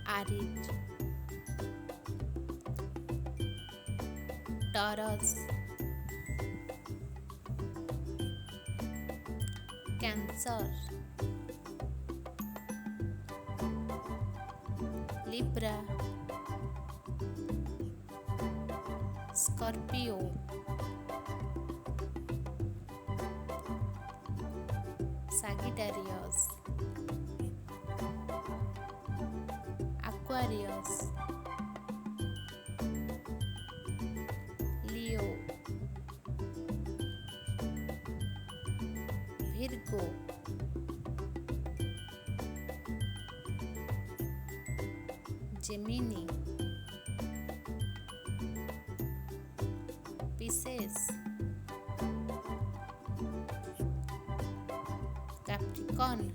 Arid, Taurus, Cancer, Libra, Scorpio, Sagittarius, Aquarius, Leo, Virgo, Gemini, Pisces, Capricorn,